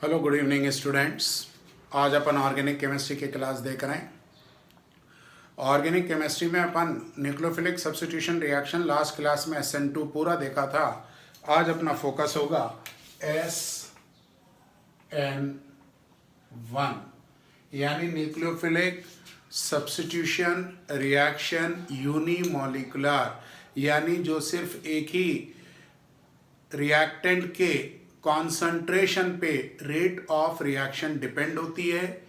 Hello good evening students. आज अपन organic chemistry की क्लास देख रहे हैं। ऑर्गेनिक केमिस्ट्री में अपन nucleophilic substitution reaction last class में SN2 पूरा देखा था। आज अपना फोकस होगा SN1 यानी न्यूक्लियोफिलिक सब्स्टिट्यूशन रिएक्शन यूनिमोलिकुलर, यानी जो सिर्फ एक ही रिएक्टेंट के कॉन्सेंट्रेशन पे रेट ऑफ रिएक्शन डिपेंड होती है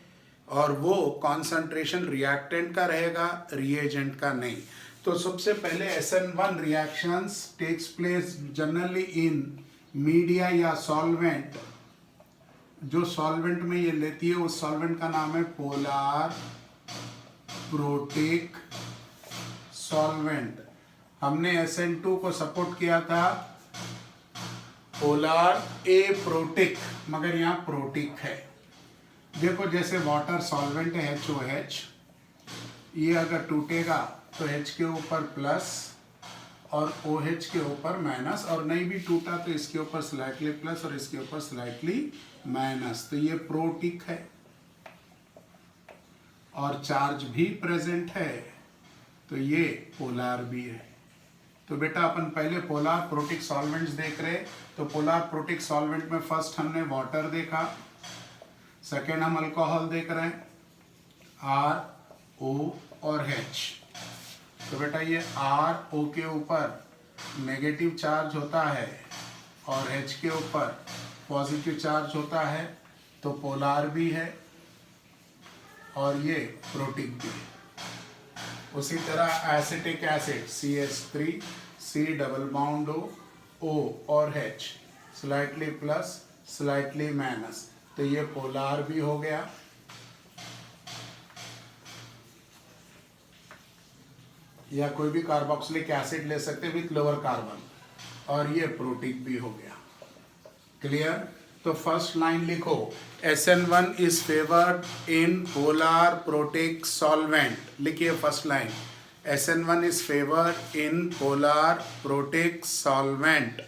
और वो कॉन्सेंट्रेशन रिएक्टेंट का रहेगा, रिएजेंट का नहीं। तो सबसे पहले SN1 reactions takes place generally in media या सॉल्वेंट। जो सॉल्वेंट में ये लेती है उस सॉल्वेंट का नाम है पोलर प्रोटिक सॉल्वेंट। हमने SN2 को सपोर्ट किया था पोलर एप्रोटिक, मगर यहाँ प्रोटिक है। देखो जैसे वाटर सॉल्वेंट है HOH, ये अगर टूटेगा तो H के ऊपर प्लस और OH के ऊपर माइनस, और नहीं भी टूटा तो इसके ऊपर स्लाइटली प्लस और इसके ऊपर स्लाइटली माइनस, तो ये प्रोटिक है और चार्ज भी प्रेजेंट है, तो ये पोलर भी है। तो बेटा अपन पहले पोलर प्रोटिक सॉल्वेंट्स देख रहे। तो पोलर प्रोटिक सॉल्वेंट में फर्स्ट हमने वाटर देखा, सेकेंड हम अल्कोहल देख रहे हैं RO और H। तो बेटा ये RO के ऊपर नेगेटिव चार्ज होता है और H के ऊपर पॉजिटिव चार्ज होता है, तो पोलर भी है और ये प्रोटिक भी है। उसी तरह acetic acid CH3 C double bond O और H slightly plus slightly minus, तो ये पोलर भी हो गया। या कोई भी कार्बोक्सिलिक एसिड ले सकते विथ लोअर कार्बन, और ये प्रोटिक भी हो गया। क्लियर? तो फर्स्ट लाइन लिखो, SN1 is favoured in polar protic solvent. लिखिए first line, SN1 is favoured in polar protic solvent.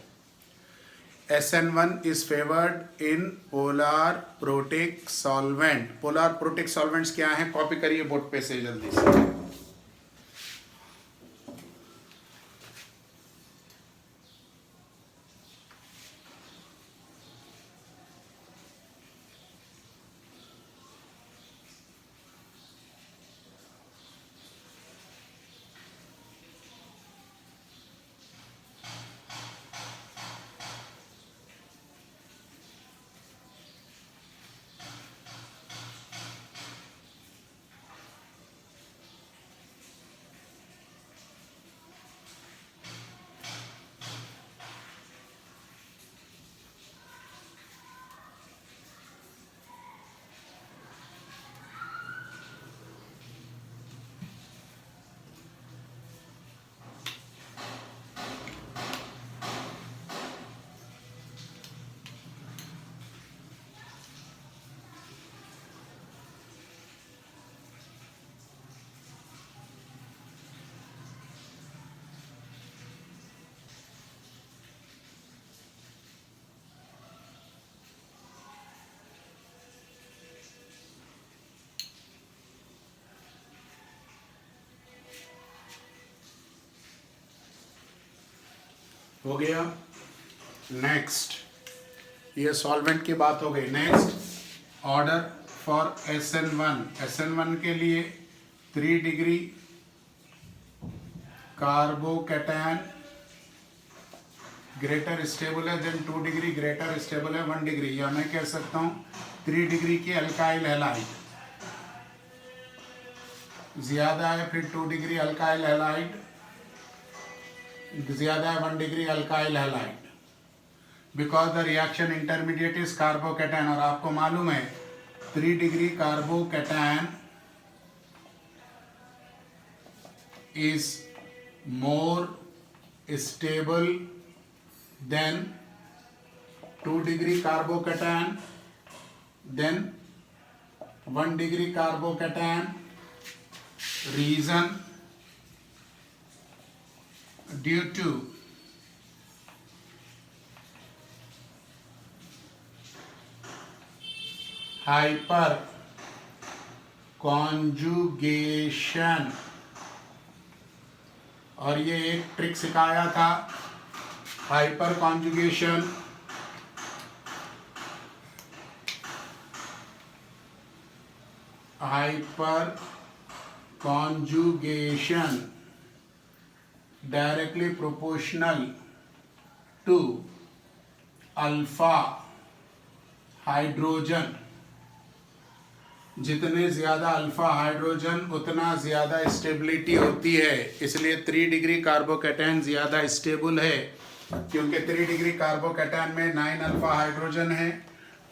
SN1 is favoured in polar protic solvent. Polar protic solvents क्या हैं? कॉपी करिए board पे से जल्दी से। हो गया। नेक्स्ट, ये सॉल्वेंट की बात हो गई। Next order for SN1। SN1 के लिए 3 डिग्री कार्बोकैटायन ग्रेटर स्टेबल है देन 2 डिग्री ग्रेटर स्टेबल है 1 डिग्री, या मैं कह सकता हूँ 3 डिग्री की अल्काइल हैलाइड ज्यादा है, फिर 2 डिग्री अल्काइल हैलाइड ज्यादा है, 1 degree alkyl halide, because the reaction intermediate is carbocation. और आपको मालूम है 3 degree carbocation is more stable than 2 degree carbocation than 1 degree carbocation. Reason, due to hyperconjugation, और ये एक ट्रिक सिखाया था hyperconjugation. Hyperconjugation directly proportional to alpha hydrogen. जितने ज़्यादा अल्फा हाइड्रोजन उतना ज़्यादा स्टेबिलिटी होती है, इसलिए 3 डिग्री कार्बोकैटायन ज़्यादा स्टेबल है, क्योंकि 3 डिग्री कार्बोकैटायन में 9 अल्फा हाइड्रोजन है,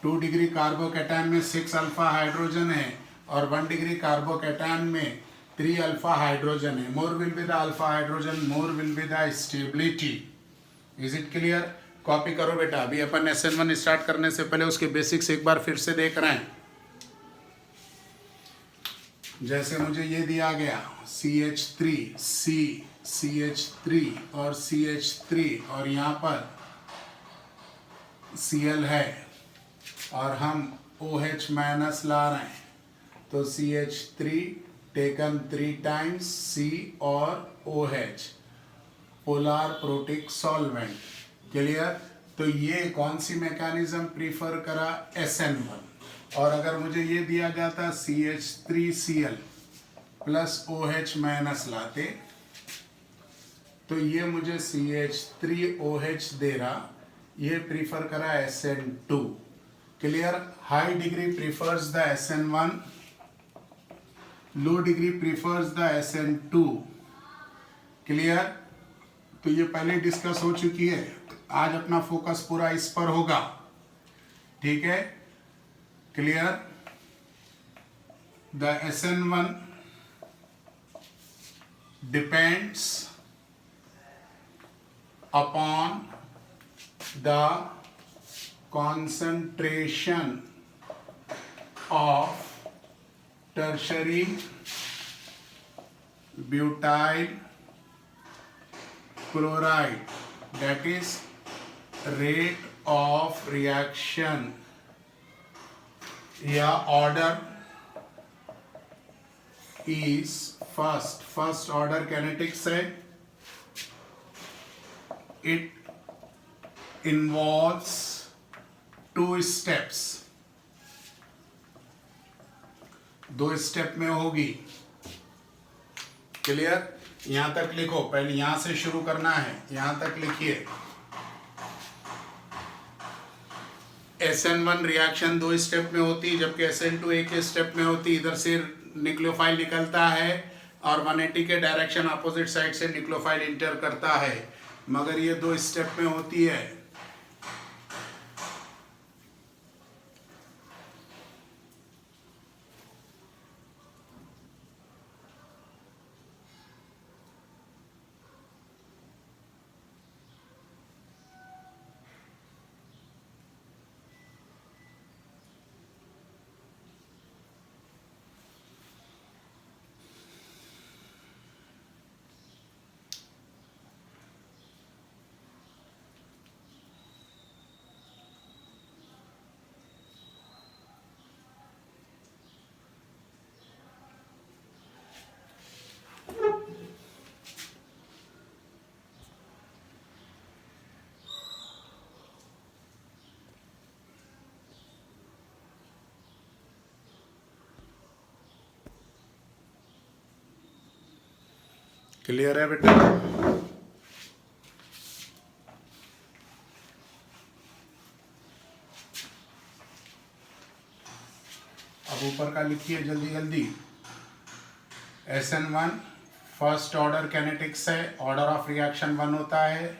2 डिग्री कार्बोकैटायन में 6 अल्फा हाइड्रोजन है, और 1 डिग्री कार्बोकैटायन में 3 अल्फा हाइड्रोजन है। More will be the alpha hydrogen, more will be the stability. Is it clear? Copy करो बेटा। अभी अपन SN1 स्टार्ट करने से पहले उसके बेसिक्स एक बार फिर से देख रहे हैं। जैसे मुझे ये दिया गया CH3 CH3 और CH3, और यहाँ पर Cl है और हम OH माइनस ला रहे हैं, तो CH3 टेकन 3 टाइम्स C और OH, polar protic solvent. Clear? तो ये कौन सी मैकेनिज्म प्रीफर करा? SN1। और अगर मुझे ये दिया जाता CH3Cl प्लस OH माइनस लाते, तो ये मुझे CH3OH दे रहा, ये प्रीफर करा SN2। Clear? High degree prefers the SN1, low degree prefers the SN2। Clear? तो ये पहले डिस्कस हो चुकी है, आज अपना फोकस पूरा इस पर होगा। ठीक है? Clear? The SN1 depends upon the concentration of tertiary butyl chloride, that is rate of reaction या order is first order kinetics है। it involves 2 steps, 2 स्टेप में होगी। क्लियर? यहां तक लिखो, पहले यहां से शुरू करना है, यहां तक लिखिए। SN1 रिएक्शन 2 स्टेप में होती है, जबकि SN2 एक स्टेप में होती। इधर से न्यूक्लियोफाइल निकलता है और 180 के डायरेक्शन अपोजिट साइड से न्यूक्लियोफाइल इंटर करता है, मगर ये 2 स्टेप में होती है। क्लियर है बेटा? अब ऊपर का लिखिए जल्दी जल्दी। SN1 फर्स्ट ऑर्डर कैनेटिक्स है, ऑर्डर ऑफ रिएक्शन 1 होता है,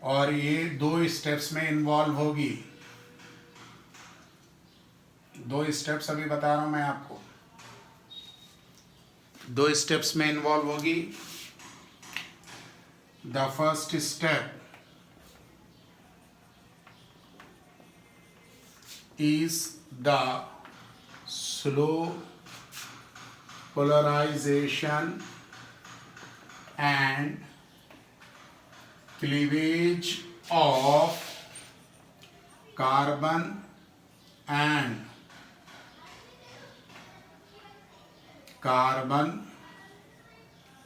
और ये 2 स्टेप्स में इन्वॉल्व होगी। 2 स्टेप्स अभी बता रहा हूं मैं आपको, 2 स्टेप्स में इन्वॉल्व होगी। The first step is the slow polarization and cleavage of carbon and carbon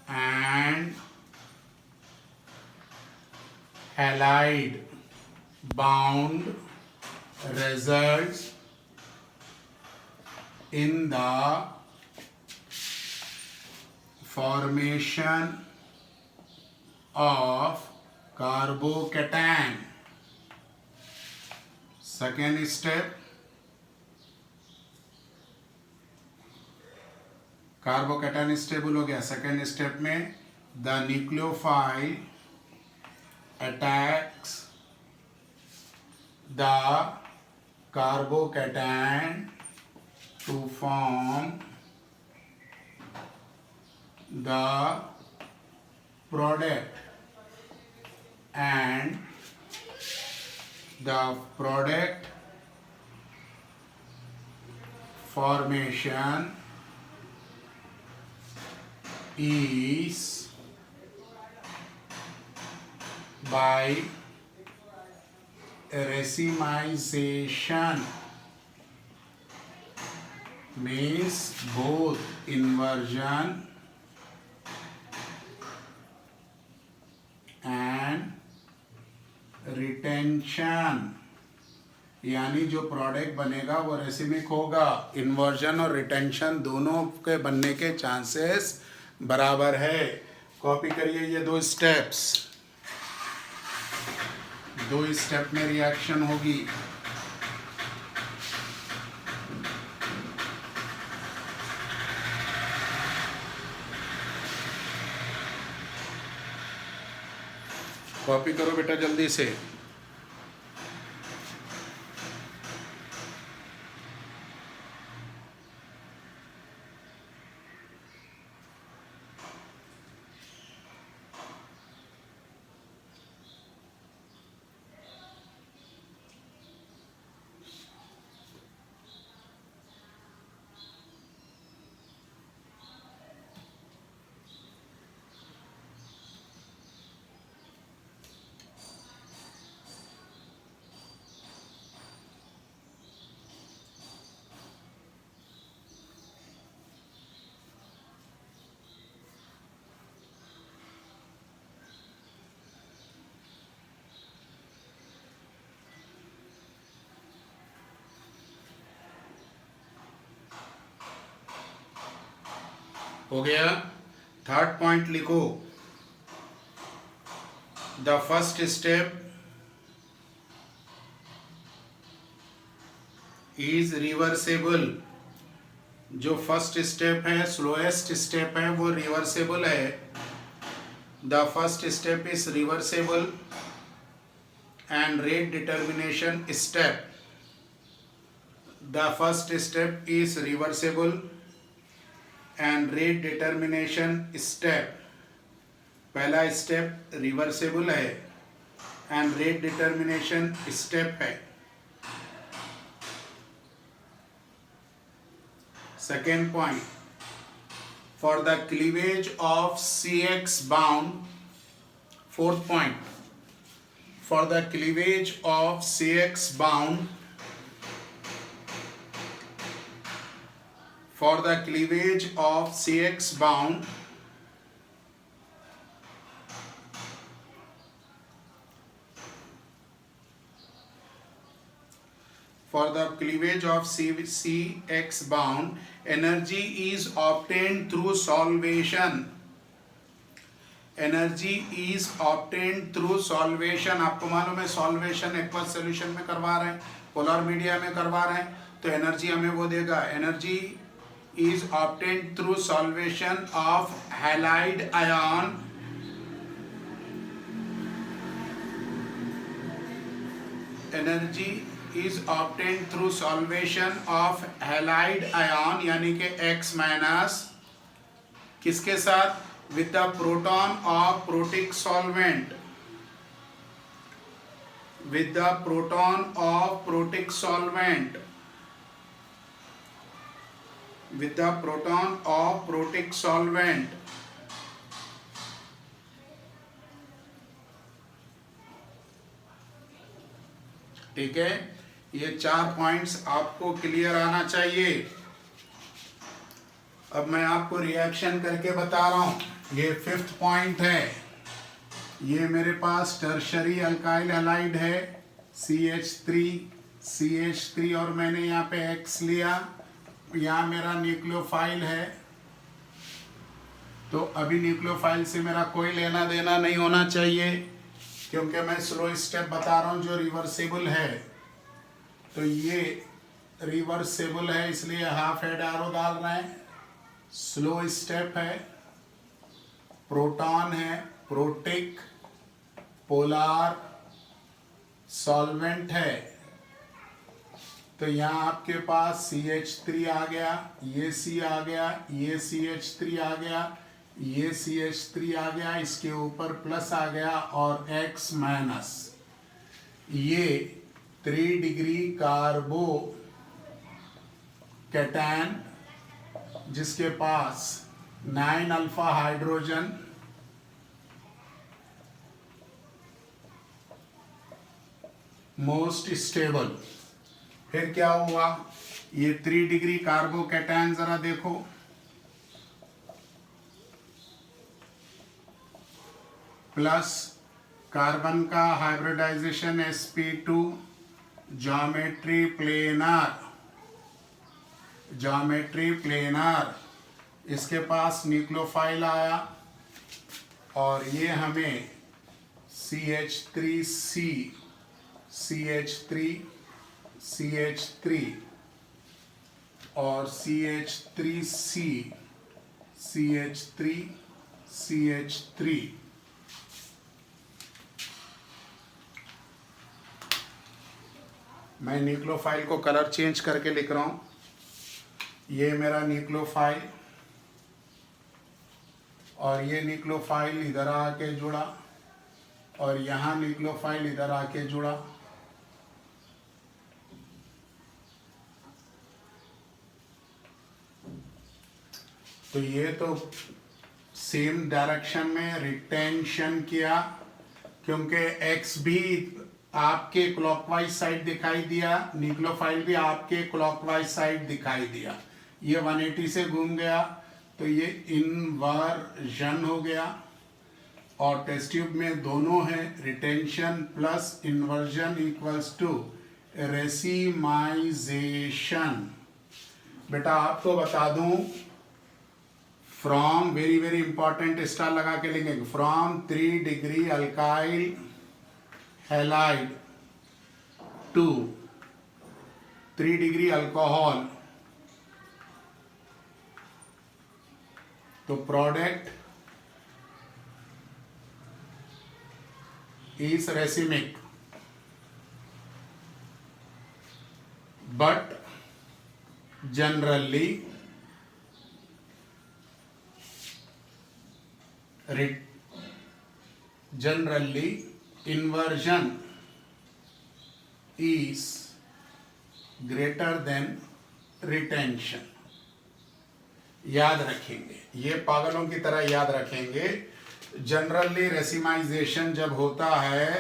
and halide bound results in the formation of carbocation. Second step, carbocation stable हो गया. सेकेंड स्टेप में the nucleophile attacks the carbocation to form the product and the product formation is by racemization, means both inversion and retention, यानी जो product बनेगा वो racemic होगा. Inversion और retention दोनों के बनने के चांसेस बराबर है. कॉपी करिए ये दो स्टेप्स. दो स्टेप में रिएक्शन होगी. कॉपी करो बेटा जल्दी से. हो गया. थर्ड पॉइंट लिखो. The first step is reversible. जो फर्स्ट स्टेप है, स्लोएस्ट स्टेप है, वो रिवर्सेबल है. The first step is reversible and rate determination step. The first step is reversible and rate determination step. पहला स्टेप रिवर्सेबल है and rate determination step है. Second point, for the cleavage of CX bound. Fourth point, for the cleavage of CX bound, for the cleavage of CX bound, for the cleavage of CX bound, energy is obtained through solvation. Energy is obtained through solvation. आपको मालूम है solvation aqueous solution में करवा रहे हैं, polar media में करवा रहे हैं, तो एनर्जी हमें वो देगा. Energy is obtained through solvation of halide ion. Energy is obtained through solvation of halide ion, यानी कि X माइनस किसके साथ? with the proton of protic solvent. with the proton of protic solvent. with the proton of protic solvent. ठीक है, ये 4 points आपको clear आना चाहिए. अब मैं आपको रिएक्शन करके बता रहा हूँ। ये 5th पॉइंट है। ये मेरे पास टर्शरी अल्काइल हैलाइड है CH3 और मैंने यहाँ पे X लिया। यहाँ मेरा न्यूक्लियोफाइल है, तो अभी न्यूक्लियोफाइल से मेरा कोई लेना देना नहीं होना चाहिए, क्योंकि मैं स्लो स्टेप बता रहा हूँ जो रिवर्सेबल है। तो ये रिवर्सेबल है, इसलिए हाफ हेड एरो डाल रहे हैं। स्लो स्टेप है, प्रोटॉन है, प्रोटिक, पोलार, सॉल्वेंट है। तो यहाँ आपके पास CH3 आ गया, ये C आ गया, ये CH3 आ गया, ये CH3 आ गया, इसके ऊपर प्लस आ गया और X माइनस। ये 3 डिग्री कार्बो कैटायन जिसके पास 9 अल्फा हाइड्रोजन, मोस्ट स्टेबल। फिर क्या हुआ, ये 3 डिग्री कार्बो कैटायन जरा देखो, प्लस कार्बन का हाइब्रिडाइजेशन sp2, ज्योमेट्री प्लेनर, इसके पास न्यूक्लियोफाइल आया और ये हमें CH3 और CH3 मैं न्यूक्लियोफाइल को कलर चेंज करके लिख रहा हूँ। ये मेरा न्यूक्लियोफाइल और ये न्यूक्लियोफाइल इधर आके जुड़ा और यहाँ न्यूक्लियोफाइल इधर आके जुड़ा। तो ये तो सेम डायरेक्शन में रिटेंशन किया, क्योंकि X भी आपके क्लॉकवाइज साइड दिखाई दिया, न्यूक्लियोफाइल भी आपके क्लॉकवाइज साइड दिखाई दिया। ये 180 से घूम गया तो ये इन्वर्जन हो गया और टेस्ट ट्यूब में दोनों है, retention plus inversion equals to racemization. बेटा आपको बता दूं, from very very important star लगा के लिखेंगे, from 3 degree alkyl halide to 3 degree alcohol, तो product is racemic, but generally inversion is greater than retention। याद रखेंगे, ये पागलों की तरह याद रखेंगे। जनरली रेसिमाइजेशन जब होता है,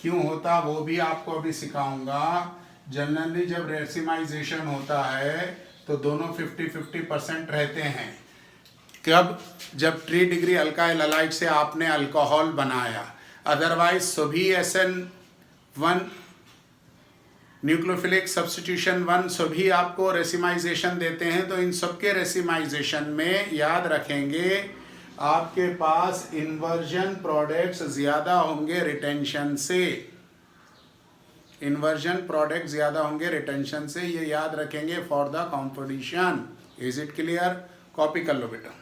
क्यों होता वो भी आपको अभी सिखाऊंगा। जनरली जब रेसिमाइजेशन होता है तो दोनों 50-50% रहते हैं। कब? जब 3 डिग्री अल्काइल हैलाइड से आपने अल्कोहल बनाया, अदरवाइज सभी SN1 न्यूक्लियोफिलिक सब्स्टिट्यूशन 1 सभी आपको रेसिमाइजेशन देते हैं। तो इन सबके रेसिमाइजेशन में याद रखेंगे आपके पास इन्वर्जन प्रोडक्ट्स ज्यादा होंगे रिटेंशन से, इन्वर्जन प्रोडक्ट ज्यादा होंगे रिटेंशन से, ये याद रखेंगे for the competition. Is it clear? Copy कर लो बेटा।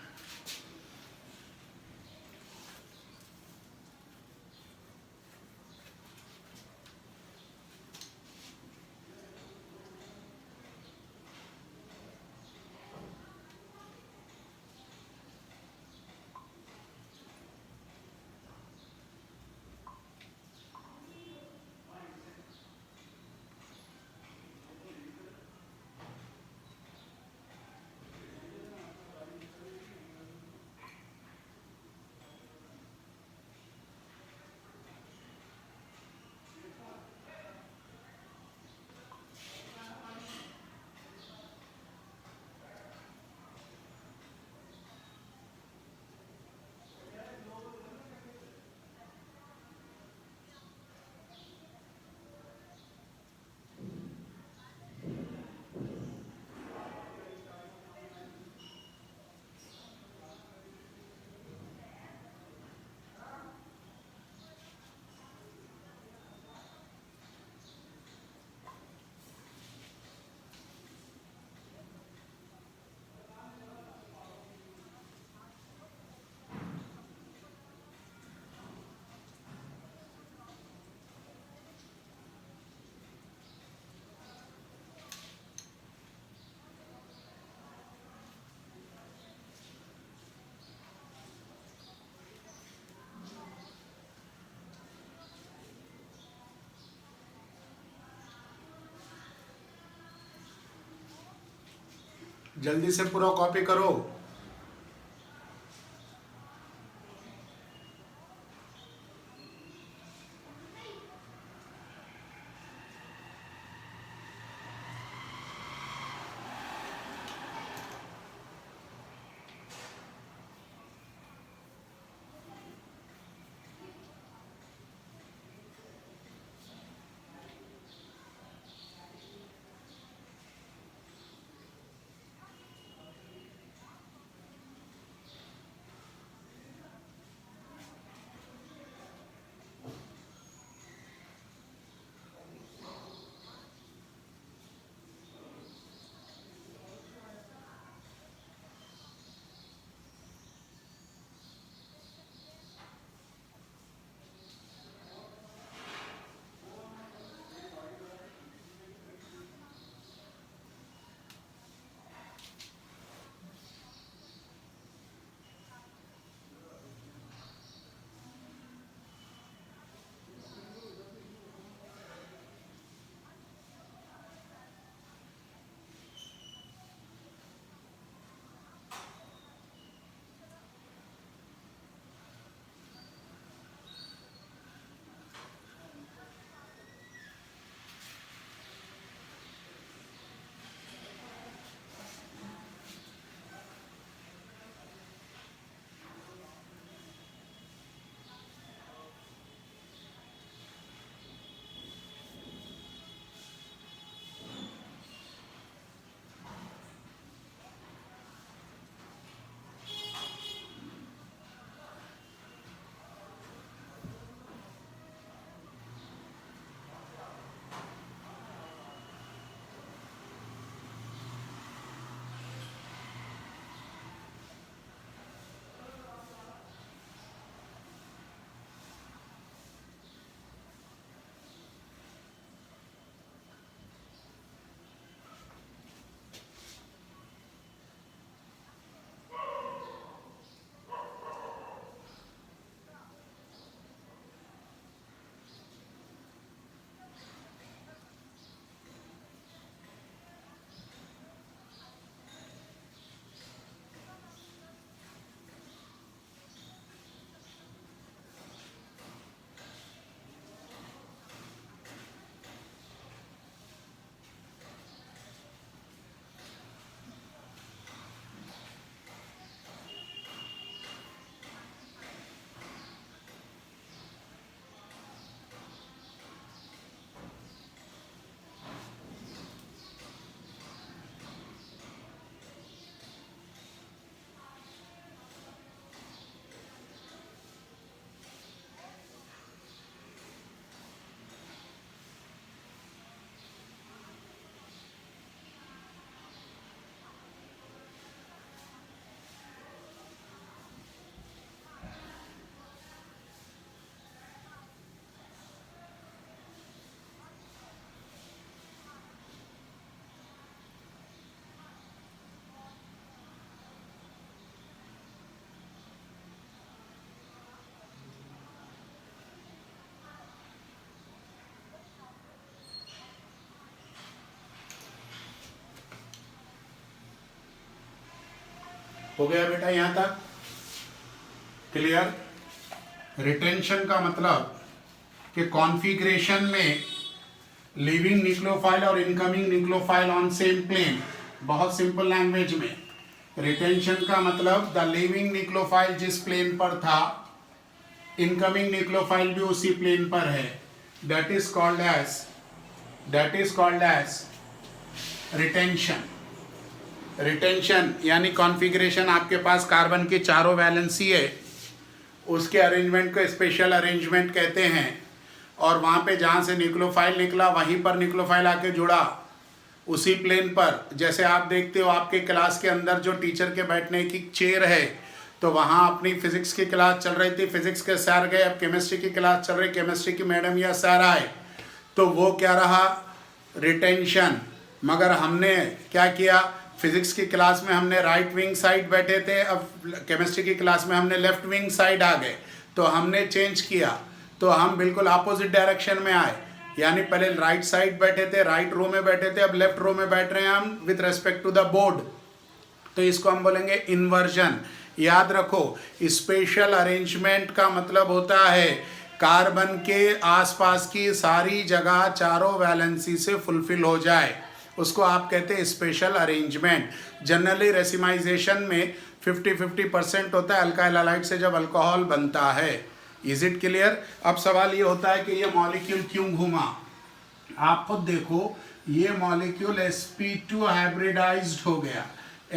जल्दी से पूरा कॉपी करो। हो गया बेटा यहाँ तक क्लियर। रिटेंशन का मतलब कि कॉन्फ़िगरेशन में लीविंग न्यूक्लियोफाइल और incoming nucleophile on same plane. बहुत सिंपल लैंग्वेज में रिटेंशन का मतलब द लीविंग न्यूक्लियोफाइल जिस प्लेन पर था, इनकमिंग न्यूक्लियोफाइल भी उसी प्लेन पर है। That is called as retention. Retention यानी कॉन्फ़िगरेशन, आपके पास कार्बन की चारों वैलेंसी है, उसके अरेंजमेंट को स्पेशल अरेंजमेंट कहते हैं। और वहाँ पे जहाँ से न्यूक्लियोफाइल निकला वहीं पर न्यूक्लियोफाइल आके जुड़ा उसी प्लेन पर। जैसे आप देखते हो आपके क्लास के अंदर जो टीचर के बैठने की चेयर है, तो वहाँ अपनी फिजिक्स की क्लास चल रही थी, फिजिक्स के सर गए, अब केमिस्ट्री की क्लास चल रही, केमिस्ट्री की मैडम या सर आए, तो वो क्या रहा, रिटेंशन। मगर हमने क्या किया, फिजिक्स की क्लास में हमने राइट विंग साइड बैठे थे, अब केमिस्ट्री की क्लास में हमने लेफ्ट विंग साइड आ गए, तो हमने चेंज किया, तो हम बिल्कुल अपोजिट डायरेक्शन में आए। यानी पहले राइट साइड बैठे थे, राइट रो में बैठे थे, अब लेफ्ट रो में बैठ रहे हैं हम with respect to the board. तो इसको हम बोलेंगे इन्वर्जन। याद रखो, स्पेशल अरेंजमेंट का मतलब होता है कार्बन के आसपास की सारी जगह चारों वैलेंसी से फुलफिल हो जाए, उसको आप कहते हैं स्पेशल अरेंजमेंट। जनरली रेसिमाइजेशन में 50-50% होता है अल्काइल हैलाइड से जब अल्कोहल बनता है। Is it clear? अब सवाल ये होता है कि ये मॉलिक्यूल क्यों घूमा। आप खुद देखो, ये मॉलिक्यूल sp2 हाइब्रिडाइज्ड हो गया।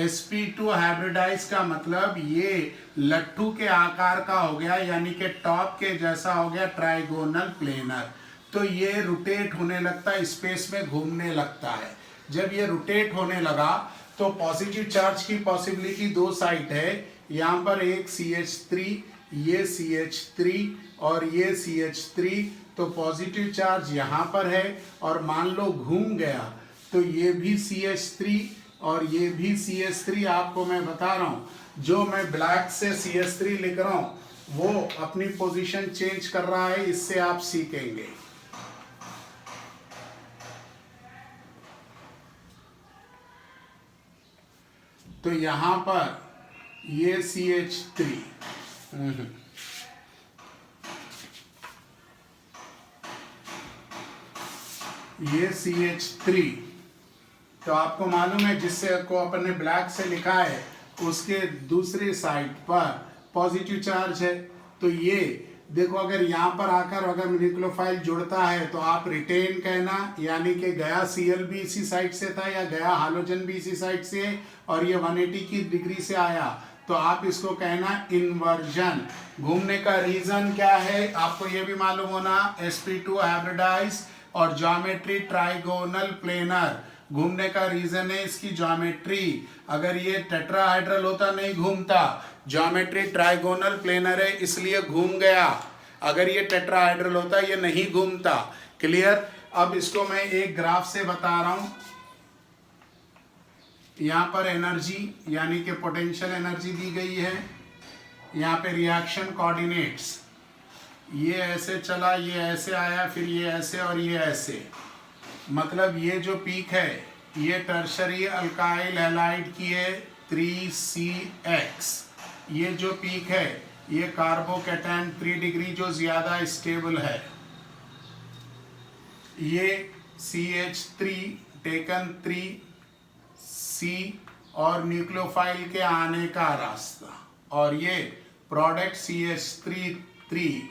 sp2 हाइब्रिडाइज का मतलब ये लट्ठू के आकार का हो गया, यानी कि टॉप के जैसा हो गया, ट्राइगोनल प्लेनर। तो ये रोटेट होने लगता है, स्पेस में घूमने लगता है। जब ये रोटेट होने लगा तो पॉजिटिव चार्ज की पॉसिबिलिटी दो साइड है। यहाँ पर एक CH3, ये CH3 और ये CH3, तो पॉजिटिव चार्ज यहाँ पर है और मान लो घूम गया तो ये भी CH3 और ये भी CH3। आपको मैं बता रहा हूँ, जो मैं ब्लैक से CH3 लिख रहा हूँ वो अपनी पोजीशन चेंज कर रहा है, इससे आप सीखेंगे। तो यहाँ पर ये CH3, ये CH3, तो आपको मालूम है जिससे को अपन ने ब्लैक से लिखा है उसके दूसरी साइड पर पॉजिटिव चार्ज है। तो ये देखो, अगर यहाँ पर आकर अगर न्यूक्लियोफाइल जुड़ता है तो आप रिटेन कहना, यानी कि गया Cl भी इसी साइड से था या गया हाइड्रोजन भी इसी साइड से और ये 180 की डिग्री से आया, तो आप इसको कहना इन्वर्जन। घूमने का रीजन क्या है आपको ये भी मालूम होना, sp2 हाइब्रिडाइज और ज्योमेट्री ट्राइगोनल प्लेनर। घूमने का रीजन है इसकी ज्योमेट्री। अगर ये टेट्राहाइड्रल होता नहीं घूमता, ज्योमेट्री ट्राइगोनल प्लेनर है इसलिए घूम गया। अगर ये टेट्राहाइड्रल होता ये नहीं घूमता। क्लियर? अब इसको मैं एक ग्राफ से बता रहा हूं। यहाँ पर एनर्जी यानी कि पोटेंशियल एनर्जी दी गई है, यहाँ पे रिएक्शन कोऑर्डिनेट्स, ये ऐसे चला, ये ऐसे आया, फिर ये ऐसे और ये ऐसे। मतलब ये जो पीक है ये टर्शरी अल्काइल हैलाइड की है 3CX। ये जो पीक है ये कार्बोकैटायन 3 डिग्री जो ज्यादा स्टेबल है। ये CH3 टेकन 3C और न्यूक्लियोफाइल के आने का रास्ता, और ये प्रोडक्ट CH3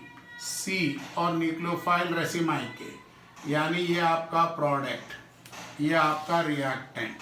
और न्यूक्लियोफाइल रेसिमाई के, यानी ये आपका प्रोडक्ट, ये आपका रिएक्टेंट।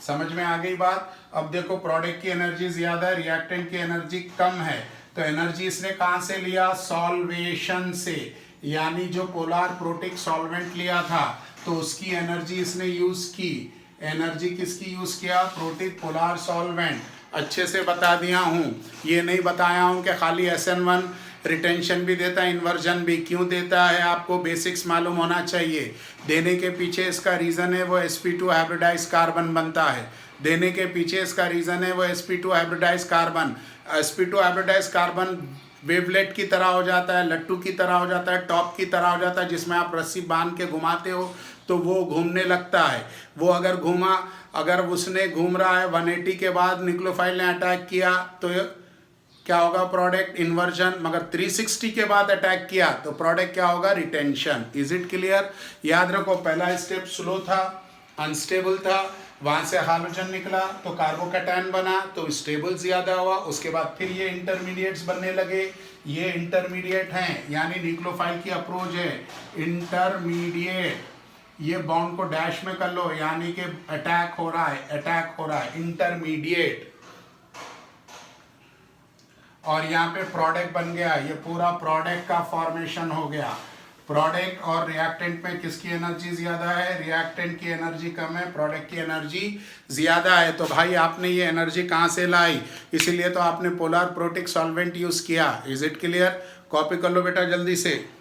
समझ में आ गई बात? अब देखो, प्रोडक्ट की एनर्जी ज्यादा है, रिएक्टेंट की एनर्जी कम है, तो एनर्जी इसने कहां से लिया? सॉल्वेशन से। यानी जो पोलर प्रोटिक सॉल्वेंट लिया था तो उसकी एनर्जी इसने यूज की। एनर्जी किसकी यूज किया? Protic polar solvent. अच्छे से बता दिया हूं, ये नहीं बताया हूं कि खाली SN1 रिटेंशन भी देता है, इन्वर्जन भी। क्यों देता है आपको बेसिक्स मालूम होना चाहिए। देने के पीछे इसका रीज़न है वो sp2 हाइब्रिडाइज कार्बन बनता है। देने के पीछे इसका रीज़न है वो sp2 hybridize carbon. sp2 hybridize carbon wavelet की तरह हो जाता है, लट्टू की तरह हो जाता है, टॉप की तरह हो जाता है, जिसमें आप रस्सी बांध के घुमाते हो तो वो घूमने लगता है। वो अगर घूमा, अगर उसने घूम रहा है 180 के बाद न्यूक्लियोफाइल ने अटैक किया तो क्या होगा? Product inversion. मगर 360 के बाद अटैक किया तो प्रोडक्ट क्या होगा? रिटेंशन। Is it clear? याद रखो, पहला स्टेप स्लो था, अनस्टेबल था, वहां से हाइड्रोजन निकला तो कार्बोकैटायन बना तो स्टेबल ज्यादा हुआ, उसके बाद फिर ये इंटरमीडिएट्स बनने लगे। ये इंटरमीडिएट हैं, यानी न्यूक्लियोफाइल की अप्रोच है इंटरमीडिएट। ये बॉन्ड को डैश में कर लो, यानी कि अटैक हो रहा है, अटैक हो रहा है, इंटरमीडिएट। और यहाँ पे प्रोडक्ट बन गया, ये पूरा प्रोडक्ट का फॉर्मेशन हो गया। प्रोडक्ट और रिएक्टेंट में किसकी एनर्जी ज्यादा है? रिएक्टेंट की एनर्जी कम है, प्रोडक्ट की एनर्जी ज्यादा है। तो भाई आपने ये एनर्जी कहाँ से लाई? इसीलिए तो आपने पोलर प्रोटिक सॉल्वेंट यूज किया। Is it clear? कॉपी कर लो बेटा जल्दी से।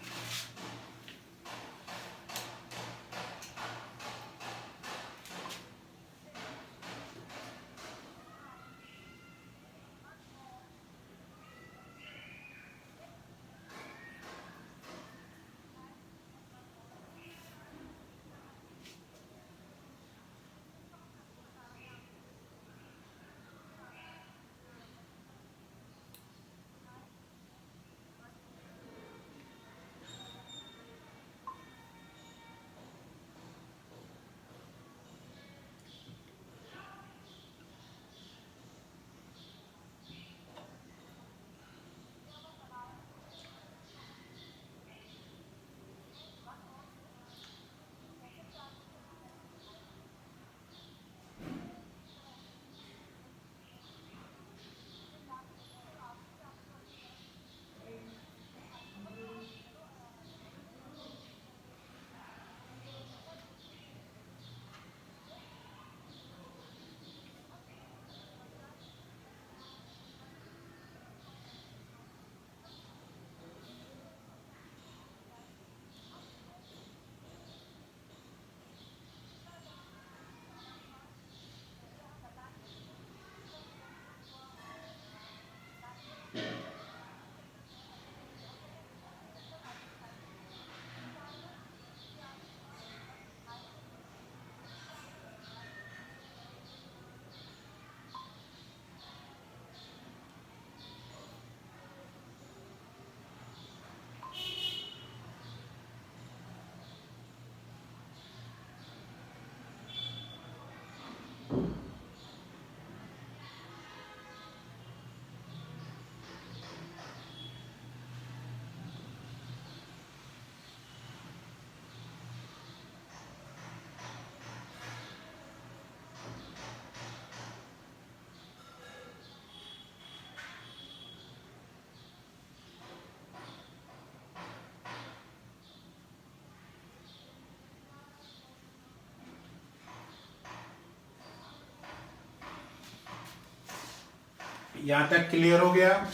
यहाँ तक क्लियर हो गया।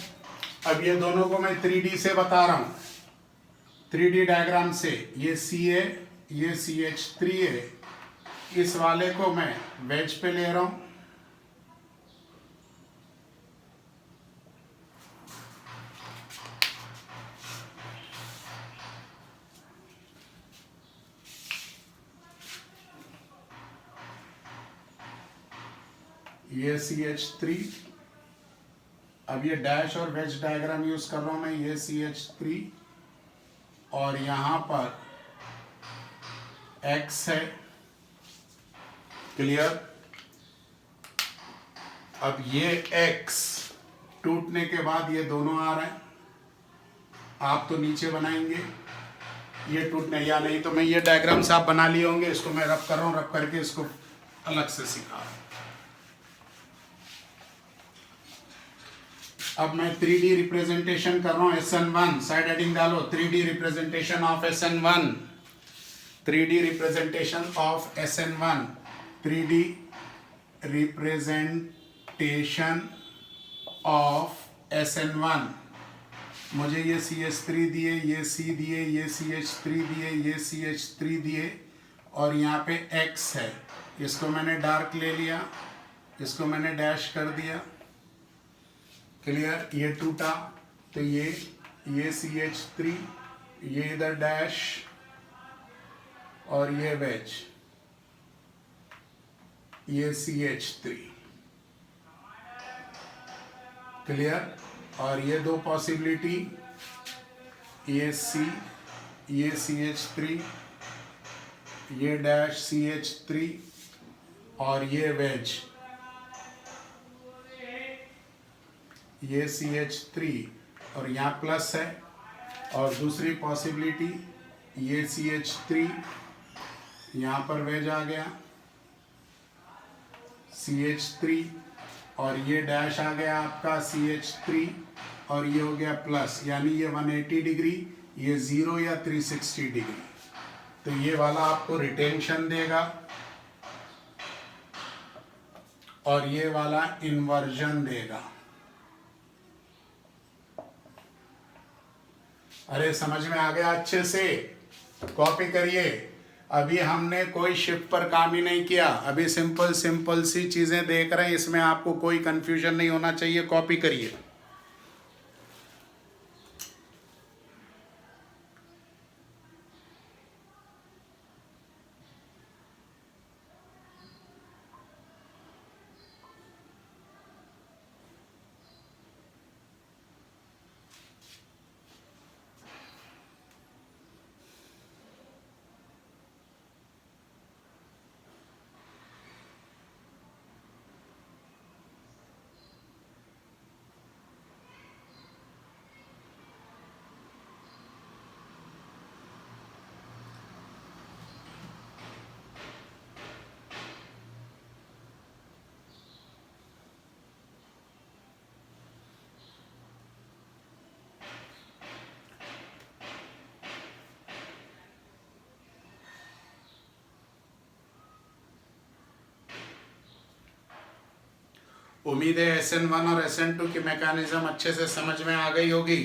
अब ये दोनों को मैं 3D से बता रहा हूँ, 3D डायग्राम से। ये Ca, ये CH3 है, इस वाले को मैं वेज पे ले रहा हूँ, ये CH3। अब ये डैश और वेज डायग्राम यूज कर रहा हूं मैं, ये CH3 और यहां पर X है, क्लियर। अब ये X टूटने के बाद ये दोनों आ रहे हैं, आप तो नीचे बनाएंगे, ये टूटने, या नहीं तो मैं ये डायग्राम्स आप बना लिए होंगे, इसको मैं रब कर रहा हूँ, रब करके इसको अलग से सिखा रहा हूँ। अब मैं 3D रिप्रेजेंटेशन कर रहा हूँ SN1, साइड हेडिंग डालो, 3D representation of SN1, 3D representation of SN1, 3D representation of SN1। मुझे ये CH3 दिए, ये C दिए, ये CH3 दिए, ये CH3 दिए और यहाँ पे X है, इसको मैंने डार्क ले लिया, इसको मैंने डैश कर दिया, क्लियर। ये टूटा तो ये CH3, ये इधर डैश और ये वेज, ये CH3, क्लियर। और ये दो पॉसिबिलिटी, ये C, ये CH3, ये डैश CH3 और ये वेज, ये CH3 और यहाँ प्लस है। और दूसरी पॉसिबिलिटी, ये CH3, यहाँ पर वेज आ गया, CH3 और ये डैश आ गया आपका CH3 और ये हो गया प्लस, यानी ये 180 डिग्री, ये 0 या 360 डिग्री। तो ये वाला आपको रिटेंशन देगा और ये वाला इन्वर्जन देगा। अरे समझ में आ गया अच्छे से, कॉपी करिए। अभी हमने कोई शिफ्ट पर काम ही नहीं किया, अभी सिंपल सिंपल सी चीजें देख रहे हैं, इसमें आपको कोई कंफ्यूजन नहीं होना चाहिए, कॉपी करिए। उम्मीद है SN1 और SN2 की मैकेनिज्म अच्छे से समझ में आ गई होगी,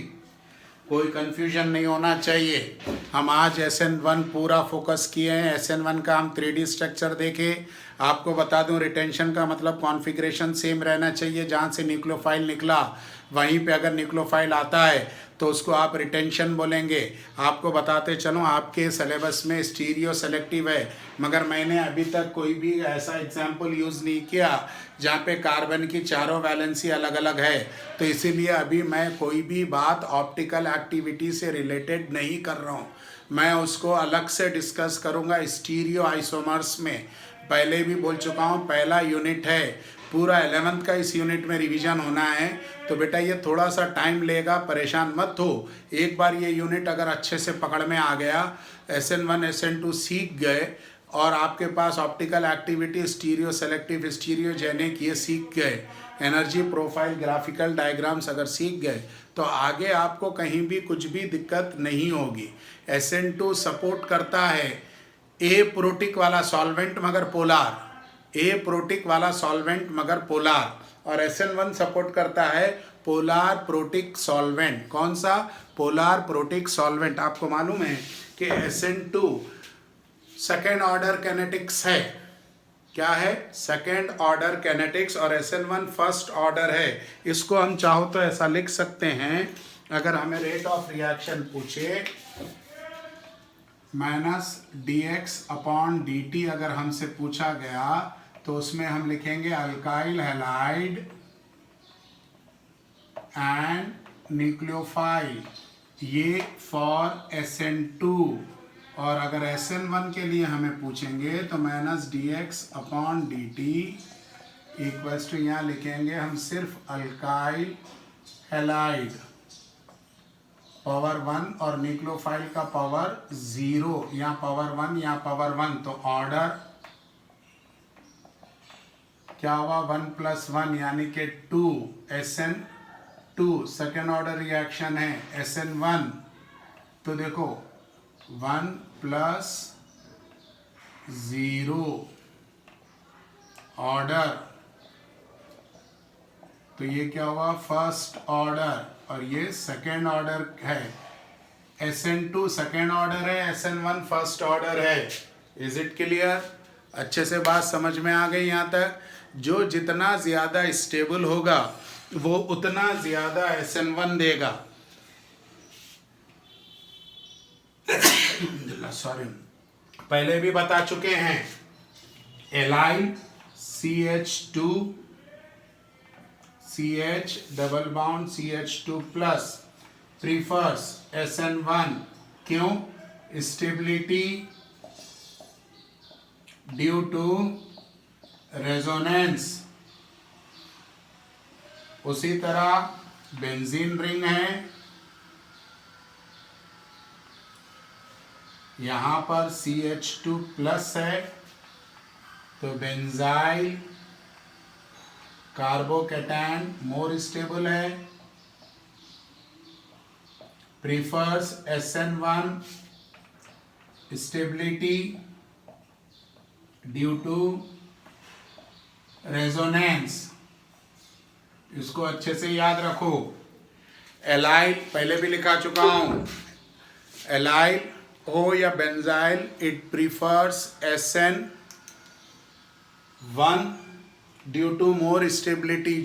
कोई कंफ्यूजन नहीं होना चाहिए। हम आज SN1 पूरा फोकस किए हैं, SN1 का हम 3D स्ट्रक्चर देखे। आपको बता दूं, रिटेंशन का मतलब कॉन्फ़िगरेशन सेम रहना चाहिए, जहाँ से न्यूक्लियोफाइल निकला वहीं पे अगर न्यूक्लियोफाइल आता है तो उसको आप रिटेंशन बोलेंगे। आपको बताते चलो, आपके सिलेबस में स्टीरियो सेलेक्टिव है, मगर मैंने अभी तक कोई भी ऐसा एग्जाम्पल यूज़ नहीं किया जहाँ पे कार्बन की चारों वैलेंसी अलग अलग है। तो इसीलिए अभी मैं कोई भी बात ऑप्टिकल एक्टिविटी से रिलेटेड नहीं कर रहा हूँ, मैं उसको अलग से डिस्कस करूँगा स्टीरियो आइसोमर्स में। पहले भी बोल चुका हूँ, पहला यूनिट है, पूरा 11th का इस यूनिट में रिवीजन होना है। तो बेटा ये थोड़ा सा टाइम लेगा, परेशान मत हो। एक बार ये यूनिट अगर अच्छे से पकड़ में आ गया, SN1 SN2 सीख गए और आपके पास optical activity, stereo selective, stereogenic ये सीख गए, एनर्जी प्रोफाइल, ग्राफिकल डायग्राम्स अगर सीख गए, तो आगे आपको कहीं भी कुछ भी दिक्कत नहीं होगी। SN2 सपोर्ट करता है एप्रोटिक वाला सॉल्वेंट मगर पोलार, एप्रोटिक वाला सॉल्वेंट मगर पोलार। और SN1 सपोर्ट करता है पोलार प्रोटिक सॉल्वेंट। कौन सा? Polar protic solvent. आपको मालूम है कि SN2 सेकेंड ऑर्डर कैनेटिक्स है। क्या है? सेकेंड ऑर्डर कैनेटिक्स, और SN1 फर्स्ट ऑर्डर है। इसको हम चाहो तो ऐसा लिख सकते हैं, अगर हमें रेट ऑफ रिएक्शन पूछे -dx/dt अगर हमसे पूछा गया तो उसमें हम लिखेंगे अल्काइल हैलाइड एंड न्यूक्लियोफाइल, ये फॉर SN2। और अगर SN1 के लिए हमें पूछेंगे तो -dx/dt इक्वल्स टू यहाँ लिखेंगे हम सिर्फ अल्काइल हैलाइड पावर 1 और न्यूक्लियोफाइल का पावर 0, यहाँ पावर 1 यहाँ पावर 1, तो ऑर्डर क्या हुआ? 1 + 1 यानी कि 2। SN2 सेकेंड ऑर्डर रिएक्शन है। SN1 तो देखो 1 + 0 ऑर्डर, तो ये क्या हुआ? फर्स्ट ऑर्डर, और ये सेकेंड ऑर्डर है। SN2 सेकेंड ऑर्डर है, SN1 फर्स्ट ऑर्डर है। Is it clear? अच्छे से बात समझ में आ गई यहाँ तक? जो जितना ज़्यादा स्टेबल होगा वो उतना ज़्यादा SN1 देगा। सॉरी, पहले भी बता चुके हैं। Allyl CH2 CH double bond CH2 plus prefers SN1। क्यों? Stability due to resonance. उसी तरह बेंजीन रिंग है, यहाँ पर CH2 प्लस है तो बेंजाइल कार्बोकैटायन मोर स्टेबल है, prefers SN1 stability due to resonance. इसको अच्छे से याद रखो। एलाइल पहले भी लिखा चुका हूं, एलाइल हो या benzyl, it prefers SN1 due to more stability.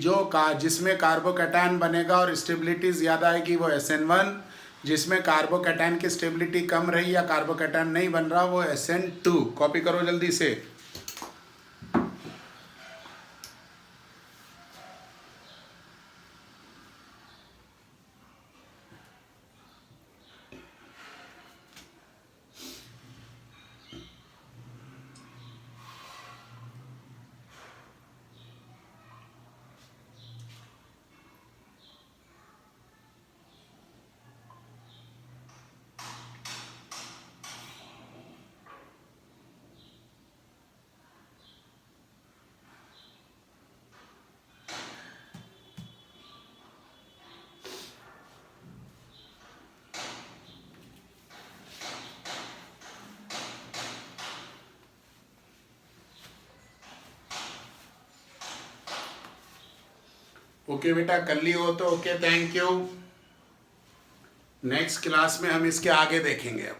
जिसमें कार्बोकैटायन बनेगा और स्टेबिलिटी ज़्यादा आएगी वो SN1, जिसमें कार्बोकैटायन की स्टेबिलिटी कम रही या कार्बोकैटायन नहीं बन रहा वो SN2। कॉपी करो जल्दी से। ओके बेटा, कर ली हो तो okay, thank you. Next class में हम इसके आगे देखेंगे अब।